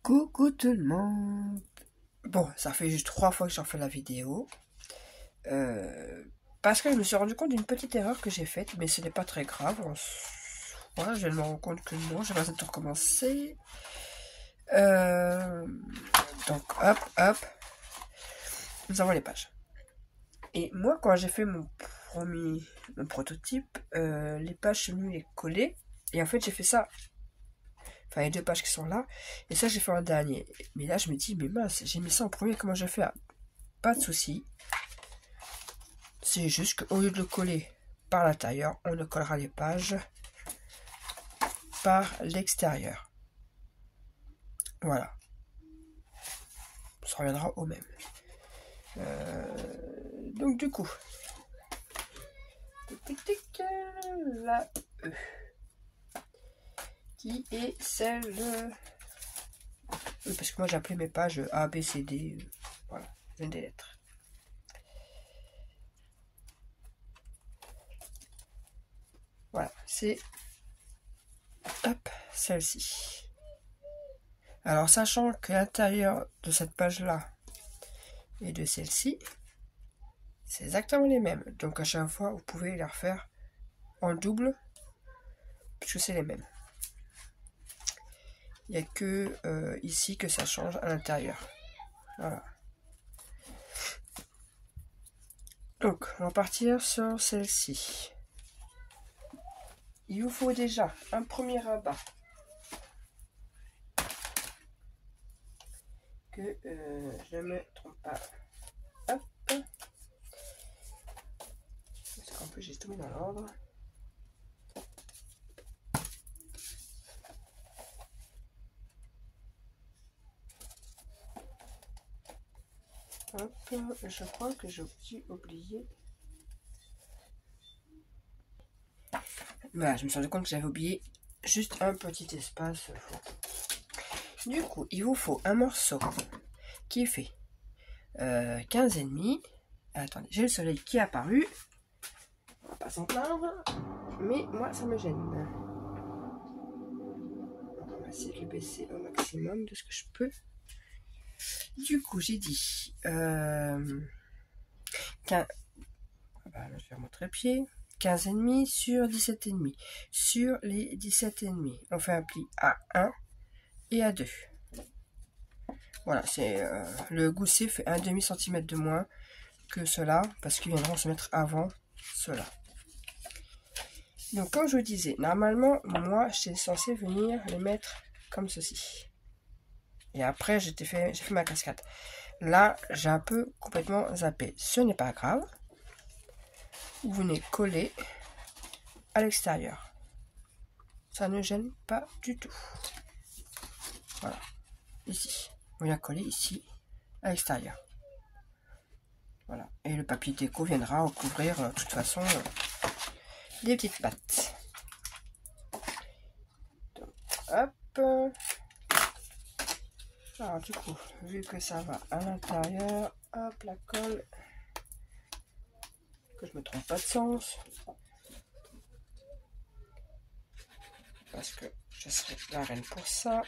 Coucou tout le monde. Bon, ça fait juste 3 fois que j'en fais la vidéo. Parce que je me suis rendu compte d'une petite erreur que j'ai faite, mais ce n'est pas très grave. Voilà, je me rends compte que non, j'ai pas besoin de recommencer. Donc, hop, nous avons les pages. Et moi, quand j'ai fait mon prototype, les pages, je suis venu les coller. Et en fait, j'ai fait ça. Enfin, les 2 pages qui sont là. Et ça, j'ai fait en dernier. Mais là, je me dis, mais mince, j'ai mis ça en premier, comment je vais faire? Pas de souci. C'est juste qu'au lieu de le coller par l'intérieur, on ne collera les pages par l'extérieur. Voilà. Ça reviendra au même. Donc du coup, la E, qui est celle... Oui, parce que moi j'ai appelé mes pages A, B, C, D. Voilà, je viens des lettres. Voilà, c'est celle-ci. Alors, sachant que l'intérieur de cette page-là et de celle-ci, c'est exactement les mêmes. Donc, à chaque fois, vous pouvez les refaire en double, puisque c'est les mêmes. Il n'y a que ici que ça change à l'intérieur. Voilà. Donc, on va partir sur celle-ci. Il vous faut déjà un premier rabat que je ne me trompe pas. Hop. Parce qu'en plus, j'ai tout mis dans l'ordre. Hop, je crois que j'ai oublié. Voilà, je me suis rendu compte que j'avais oublié juste un petit espace. Du coup, il vous faut un morceau qui fait 15,5. Attendez, j'ai le soleil qui est apparu. On va pas s'en plaindre. Mais moi, ça me gêne. On va essayer de le baisser au maximum de ce que je peux. Du coup, j'ai dit... je vais faire mon trépied. 15,5 sur 17,5. Sur les 17,5, on fait un pli à 1 et à 2. Voilà, c'est le gousset fait un demi-centimètre de moins que cela, parce qu'ils viendront se mettre avant cela. Donc, comme je vous disais, normalement, moi, j'étais censé venir les mettre comme ceci. Et après, j'ai fait ma cascade. Là, j'ai un peu complètement zappé. Ce n'est pas grave. Vous venez coller à l'extérieur. Ça ne gêne pas du tout. Voilà. Ici. On vient coller ici, à l'extérieur. Voilà. Et le papier déco viendra recouvrir, de toute façon, les petites pattes. Donc, hop. Alors, du coup, vu que ça va à l'intérieur, hop, la colle. Que je me trompe pas de sens. Parce que je serai la reine pour ça.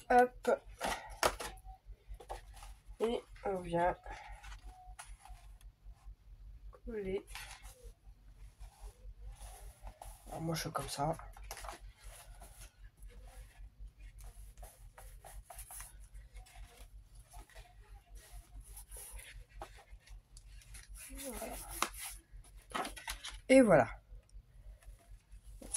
Hop. Et on vient coller. Alors moi je fais comme ça. Voilà. Et voilà.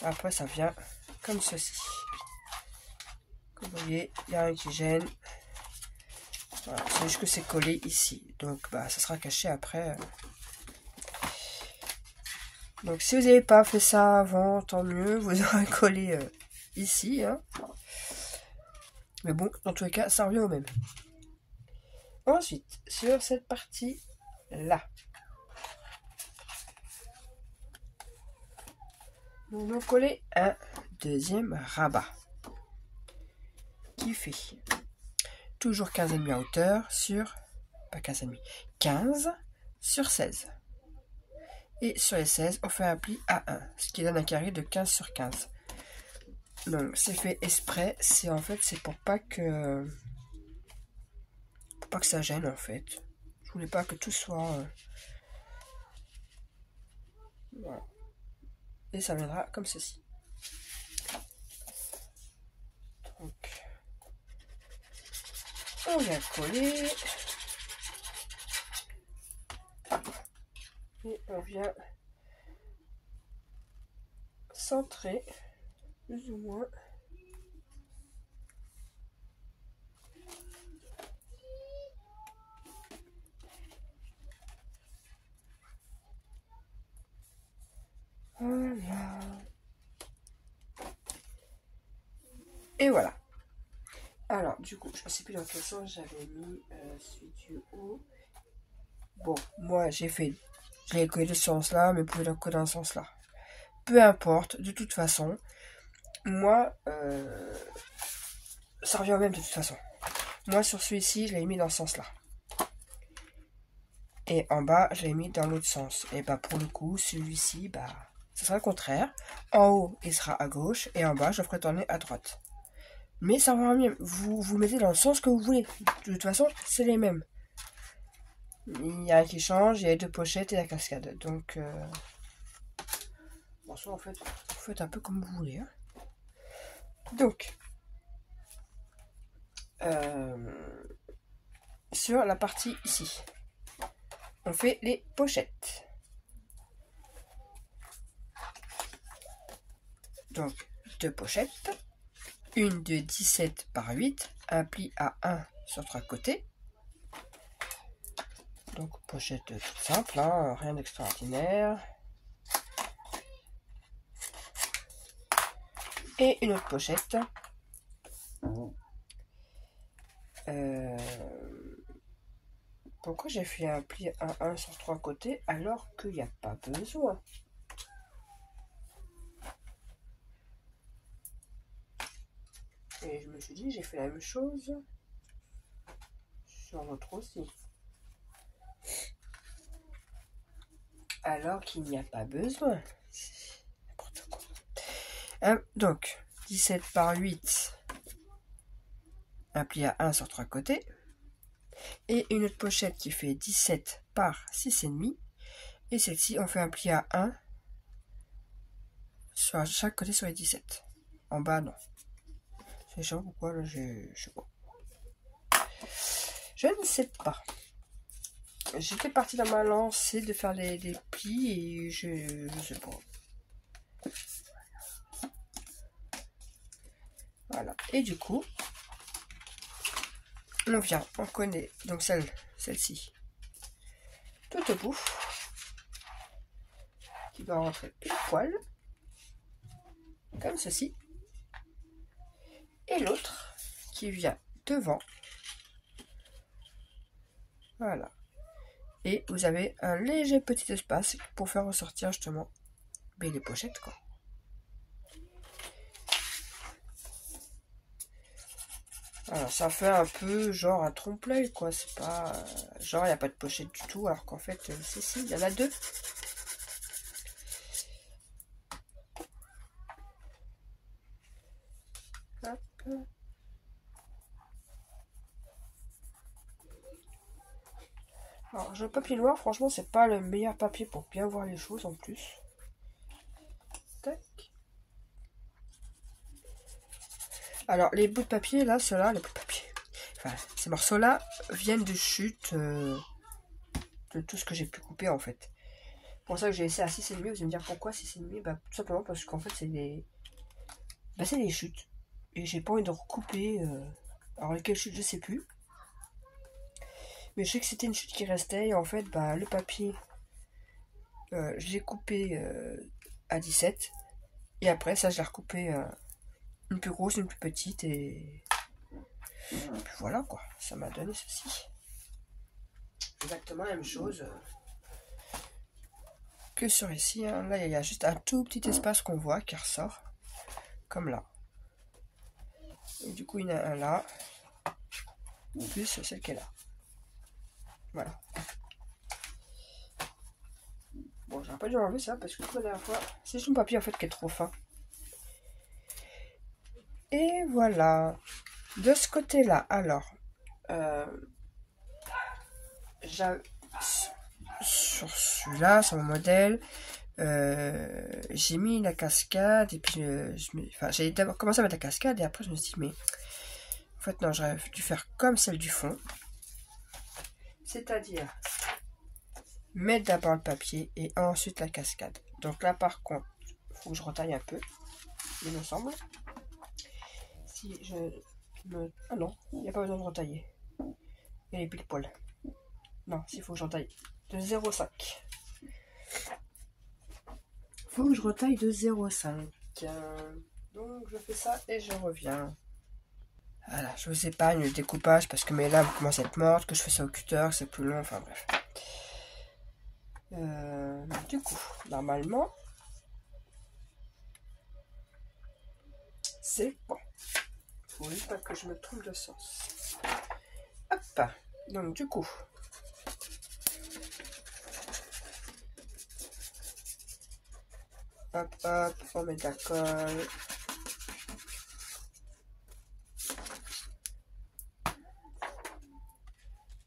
Après ça vient comme ceci. Comme vous voyez, il n'y a rien qui gêne. Voilà, c'est juste que c'est collé ici. Donc bah ça sera caché après. Donc si vous n'avez pas fait ça avant, tant mieux, vous aurez collé ici. Hein. Mais bon, dans tous les cas, ça revient au même. Ensuite, sur cette partie-là, nous allons coller un deuxième rabat qui fait toujours 15,5 à hauteur sur, pas 15,5, 15 sur 16. Et sur les 16, on fait un pli à 1, ce qui donne un carré de 15 sur 15. Donc c'est fait exprès, c'est en fait c'est pour pas que ça gêne en fait. Je voulais pas que tout soit voilà. Et ça viendra comme ceci. Donc on vient coller et on vient centrer plus ou moins. Voilà. Et voilà. Alors, du coup, je ne sais plus dans quel sens j'avais mis celui du haut. Bon, moi, j'ai collé de ce sens-là, mais vous pouvez le coller dans ce sens-là. Peu importe, de toute façon, moi, ça revient au même de toute façon. Moi, sur celui-ci, je l'ai mis dans ce sens-là. Et en bas, je l'ai mis dans l'autre sens. Et bah, pour le coup, celui-ci, bah, ce sera le contraire. En haut, il sera à gauche, et en bas, je ferai tourner à droite. Mais ça va mieux. Vous mettez dans le sens que vous voulez. De toute façon, c'est les mêmes. Il y a un qui change, il y a les deux pochettes et la cascade. Donc, bon, ça, en fait, vous faites un peu comme vous voulez. Hein. Donc, sur la partie ici, on fait les pochettes. Donc, deux pochettes. Une de 17 par 8, un pli à 1 sur 3 côtés. Donc pochette toute simple, hein, rien d'extraordinaire. Et une autre pochette. Pourquoi j'ai fait un pli à 1 sur 3 côtés alors qu'il n'y a pas besoin? Et je me suis dit, j'ai fait la même chose sur l'autre aussi. Alors qu'il n'y a pas besoin. N'importe quoi. Donc, 17 par 8, un pli à 1 sur 3 côtés. Et une autre pochette qui fait 17 par 6,5. Et celle-ci, on fait un pli à 1 sur chaque côté sur les 17. En bas, non. C'est chiant, pourquoi là, je sais pas. Je ne sais pas. J'étais partie dans ma lancée de faire les plis et je sais pas. Voilà. Et du coup, on connaît donc celle-ci tout au bout, qui va rentrer pile poil, comme ceci. Et l'autre qui vient devant. Voilà. Et vous avez un léger petit espace pour faire ressortir justement les pochettes, quoi. Alors, ça fait un peu genre un trompe-l'œil, quoi. C'est pas genre il n'y a pas de pochette du tout, alors qu'en fait, si, il y en a deux. Hop. Alors, le papier noir, franchement, c'est pas le meilleur papier pour bien voir les choses en plus. Tac. Alors, les bouts de papier, là, ceux-là, les bouts de papier. Enfin, ces morceaux-là viennent de chute de tout ce que j'ai pu couper, en fait. C'est pour ça que j'ai laissé à 6,5. Vous allez me dire pourquoi 6,5? Bah, tout simplement parce qu'en fait, c'est des chutes. Et j'ai pas envie de recouper. Alors, lesquelles chutes, je sais plus. Mais je sais que c'était une chute qui restait. Et en fait, bah, le papier, je l'ai coupé à 17. Et après, ça, je l'ai recoupé une plus grosse, une plus petite. Et puis voilà, quoi. Ça m'a donné ceci. Exactement la même chose que sur ici. Hein. Là, il y a juste un tout petit espace qu'on voit qui ressort. Comme là. Et du coup, il y en a un là. Plus celle qui est là. Voilà. Bon, Bon, j'aurais pas dû enlever ça parce que la dernière fois, c'est juste mon papier en fait qui est trop fin. Et voilà. De ce côté-là, alors, sur celui-là, sur mon modèle, j'ai mis la cascade et puis j'ai d'abord commencé à mettre la cascade et après je me suis dit mais en fait non, j'aurais dû faire comme celle du fond, c'est-à-dire mettre d'abord le papier et ensuite la cascade. Donc là par contre, il faut que je retaille un peu, il me semble. Si je me... Ah non, il n'y a pas besoin de retailler. Il est pile poil. Non, s'il faut que je retaille de 0,5. Faut que je retaille de 0,5. Donc je fais ça et je reviens. Voilà, je vous épargne le découpage parce que mes lames commencent à être mortes, que je fais ça au cutter, c'est plus long, enfin bref. Du coup, normalement, c'est bon. Faut juste pas que je me trompe de sens. Hop, donc du coup, hop, hop, on met de la colle.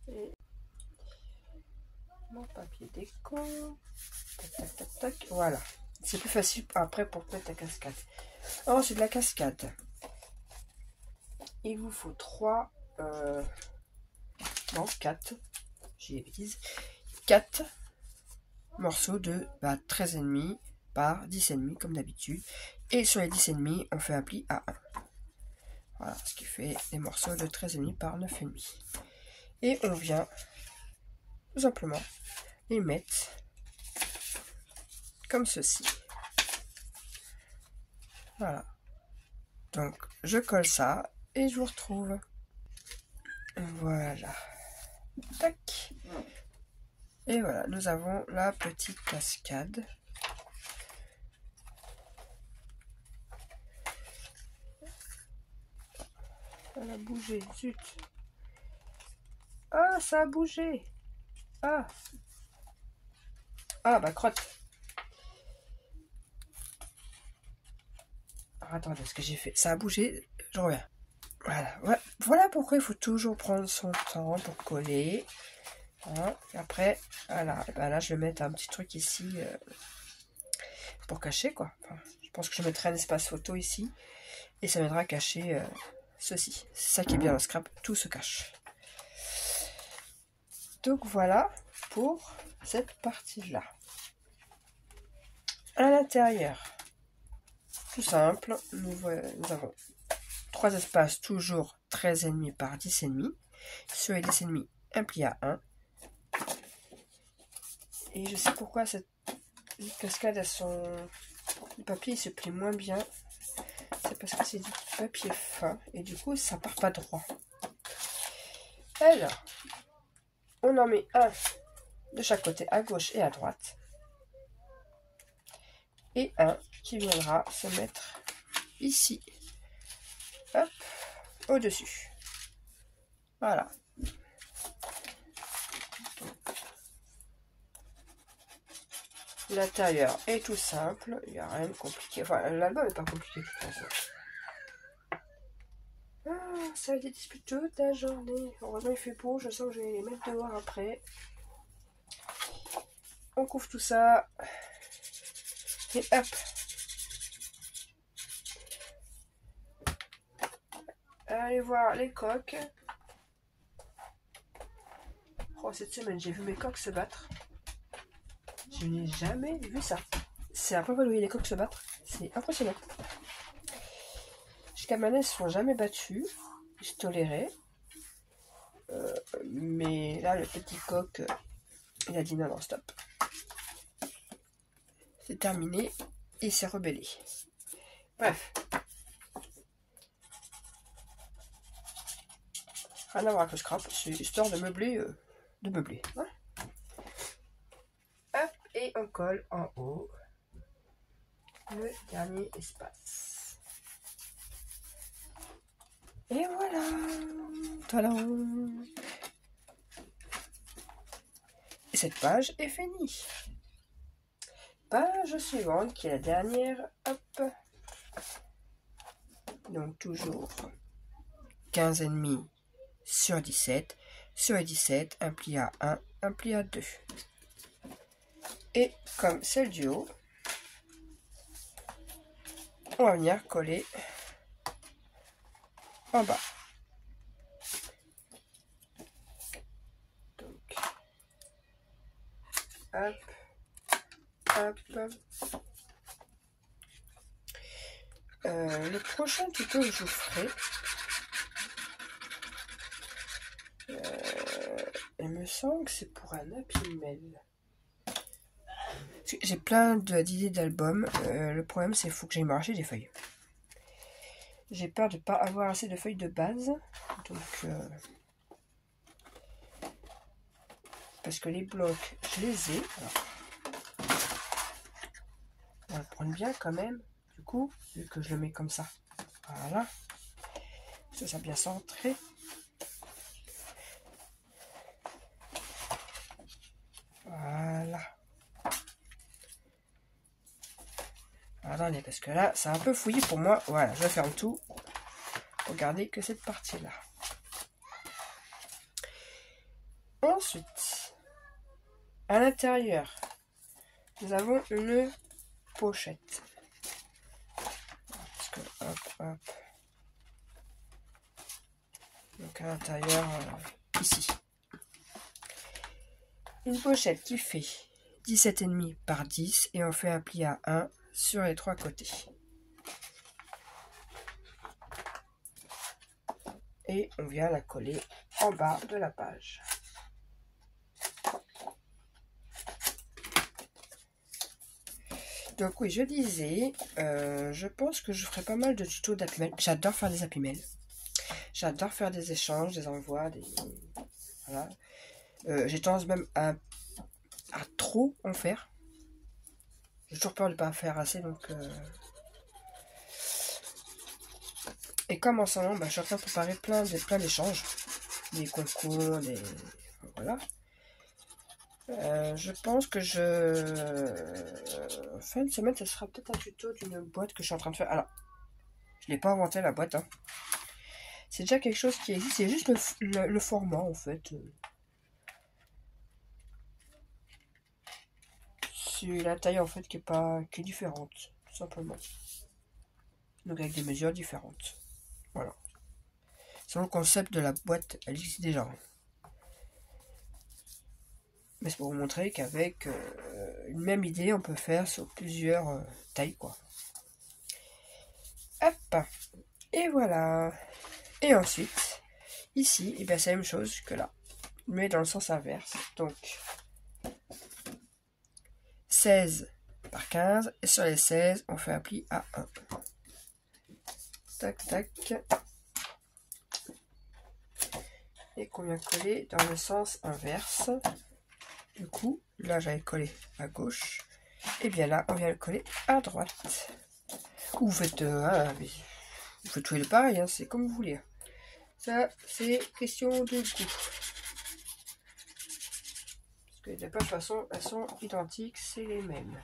Et mon papier déco. Tac, tac, tac, tac. Voilà. C'est plus facile après pour mettre la cascade. Ensuite, la cascade. Il vous faut 3, non, 4, j'ai des bêtises, 4 morceaux de 13,5 par 10,5 comme d'habitude. Et sur les 10,5, on fait un pli à 1. Voilà, ce qui fait des morceaux de 13,5 par 9,5. Et on vient tout simplement les mettre comme ceci. Voilà. Donc, je colle ça et je vous retrouve. Voilà. Tac. Et voilà, nous avons la petite cascade. Elle a bougé, zut. Ah, ça a bougé. Ah. Ah, bah crotte. Alors, attendez, ce que j'ai fait, ça a bougé, je reviens. Voilà pourquoi il faut toujours prendre son temps pour coller. Voilà. Et après, voilà, et ben là je vais mettre un petit truc ici pour cacher quoi. Enfin, je pense que je mettrai un espace photo ici et ça m'aidera à cacher ceci. C'est ça qui est bien dans Scrap, tout se cache. Donc voilà pour cette partie-là. À l'intérieur, tout simple, nous avons 3 espaces toujours 13,5 par 10,5. Sur les 10,5, un pli à 1. Et je sais pourquoi cette cascade a le papier se plie moins bien. C'est parce que c'est du papier fin et du coup ça part pas droit. Alors, on en met un de chaque côté, à gauche et à droite. Et un qui viendra se mettre ici. Hop, au-dessus. Voilà. L'intérieur est tout simple, il n'y a rien de compliqué. Enfin, l'album n'est pas compliqué de toute façon. Ah, ça a été disputé toute la journée. Heureusement, il fait beau, je sens que je vais les mettre dehors après. On couvre tout ça. Et hop. Allez voir les coques. Oh, cette semaine, j'ai vu mes coques se battre. Je n'ai jamais vu ça. C'est la première fois que je voyais les coques se battre. C'est impressionnant. Jusqu'à maintenant, elles ne se sont jamais battues. Je tolérais. Mais là, le petit coq, il a dit non, non, stop. C'est terminé. Et il s'est rebellé. Bref. Rien à voir avec le scrap. C'est histoire de meubler. Hein. Hop, et on colle en haut le dernier espace. Et voilà. Tadam. Et cette page est finie. page suivante, qui est la dernière. Hop. Donc toujours 15,5 sur 17. Sur les 17, un pli à 1, un pli à 2. Et comme celle du haut, on va venir coller en bas. Donc, hop, hop. Le prochain tuto que je vous ferai, il me semble que c'est pour un Happy Mail. J'ai plein d'idées d'albums. Le problème, c'est qu'il faut que j'aille m'arracher des feuilles. J'ai peur de ne pas avoir assez de feuilles de base. Donc, parce que les blocs, je les ai. Alors, on va le prendre bien quand même. Du coup, vu que je le mets comme ça. Voilà. Ça sera bien centré. Voilà. Attendez, parce que là, c'est un peu fouillé pour moi. Voilà, je ferme tout. Pour garder que cette partie-là. Ensuite, à l'intérieur, nous avons une pochette. Parce que, hop, hop. Donc à l'intérieur, ici. Une pochette qui fait 17,5 par 10 et on fait un pli à 1 sur les 3 côtés. Et on vient la coller en bas de la page. Donc oui, je disais, je pense que je ferai pas mal de tutos d'Happy Mail. J'adore faire des Happy Mail. J'adore faire des échanges, des envois, voilà. J'ai tendance même à trop en faire. J'ai toujours peur de ne pas en faire assez, donc... Et comme en ce moment, je suis en train de préparer plein d'échanges. Des concours, voilà. Je pense que fin de semaine, ce sera peut-être un tuto d'une boîte que je suis en train de faire. Alors, je ne l'ai pas inventé la boîte. Hein. C'est déjà quelque chose qui existe. C'est juste le format, en fait. C'est la taille, en fait, qui est différente, tout simplement. Donc, avec des mesures différentes. Voilà. Selon le concept de la boîte, elle existe déjà. Mais c'est pour vous montrer qu'avec une même idée, on peut faire sur plusieurs tailles, quoi. Hop. Et voilà. Et ensuite, ici, et bien c'est la même chose que là. Mais dans le sens inverse. Donc, 16 par 15. Et sur les 16, on fait un pli à 1. Tac, tac. Et qu'on vient coller dans le sens inverse. Du coup, là, j'avais collé à gauche. Et bien là, on vient le coller à droite. Ou vous faites, vous faites tout le pareil, hein, c'est comme vous voulez. Ça, c'est question de goût. Parce que de toute façon, elles sont identiques, c'est les mêmes.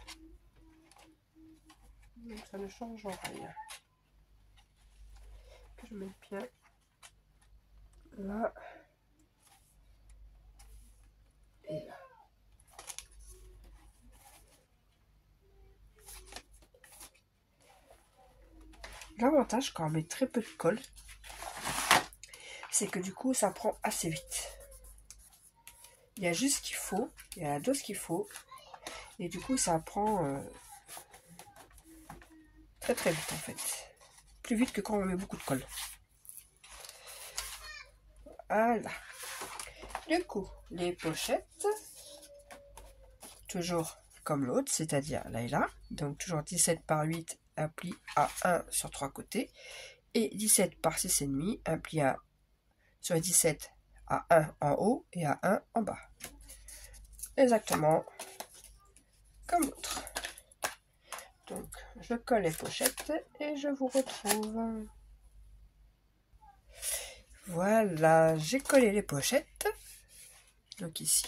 Donc ça ne change rien. Je mets bien là et là. L'avantage quand on met très peu de colle, c'est que du coup ça prend assez vite. Il y a juste ce qu'il faut, il y a la dose qu'il faut, et du coup ça prend très très vite en fait. Plus vite que quand on met beaucoup de colle. Voilà. Du coup, les pochettes, toujours comme l'autre, c'est-à-dire là et là, donc toujours 17 par 8, un pli à 1 sur 3 côtés, et 17 par 6,5, un pli à sur les 17 à 1 en haut et à 1 en bas. Exactement comme l'autre. Donc, je colle les pochettes et je vous retrouve. Voilà, j'ai collé les pochettes. Donc ici.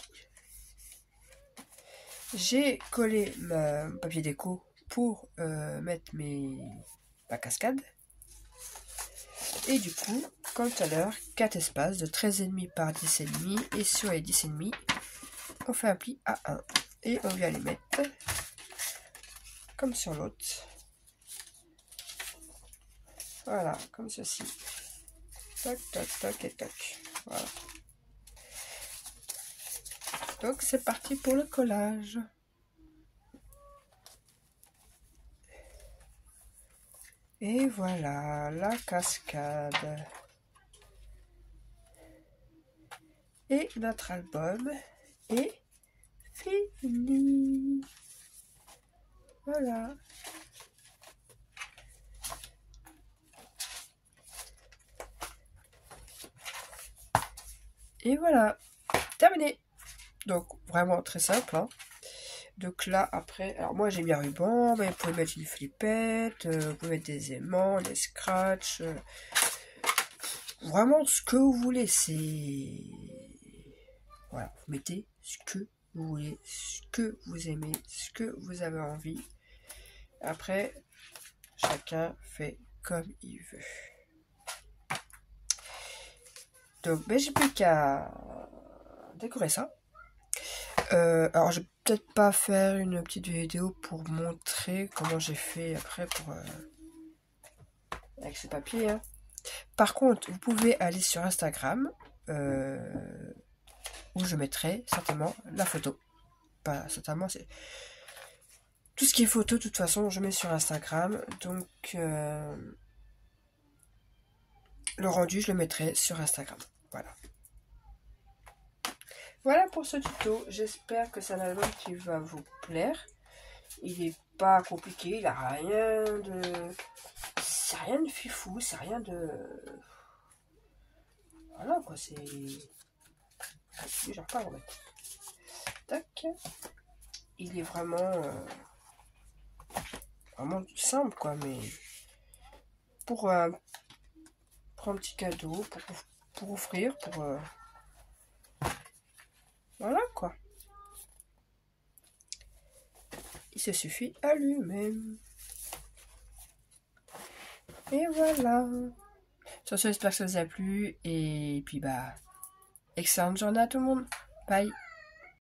J'ai collé mon papier déco pour mettre ma cascade. Et du coup, comme tout à l'heure, 4 espaces de 13,5 par 10,5. Et sur les 10,5, on fait un pli à 1. Et on vient les mettre comme sur l'autre. Voilà, comme ceci. Toc, toc, toc et toc. Voilà. Donc c'est parti pour le collage. Et voilà, la cascade. Et notre album est fini. Voilà. Et voilà, terminé. Donc vraiment très simple, hein. Donc là après, alors moi j'ai mis un ruban, mais vous pouvez mettre une flippette, vous pouvez mettre des aimants, des scratchs, vraiment ce que vous voulez. C'est voilà, vous mettez ce que vous voulez, ce que vous aimez, ce que vous avez envie. Après, chacun fait comme il veut. Donc ben, j'ai plus qu'à décorer ça. Alors je vais peut-être pas faire une petite vidéo pour montrer comment j'ai fait après pour avec ce papier, hein. Par contre, vous pouvez aller sur Instagram où je mettrai certainement la photo. Pas certainement, c'est tout ce qui est photo. De toute façon, je mets sur Instagram. Donc le rendu, je le mettrai sur Instagram. Voilà. Voilà pour ce tuto. J'espère que c'est un album qui va vous plaire. Il n'est pas compliqué, il n'a rien de... C'est rien de fifou, c'est rien de... Voilà quoi, c'est... J'arrive pas à remettre. Tac. Il est vraiment... vraiment simple quoi, mais... Pour un petit cadeau, pour offrir, pour... Voilà quoi. Il se suffit à lui-même. Et voilà. Sur ce, j'espère que ça vous a plu. Et puis bah, excellente journée à tout le monde. Bye.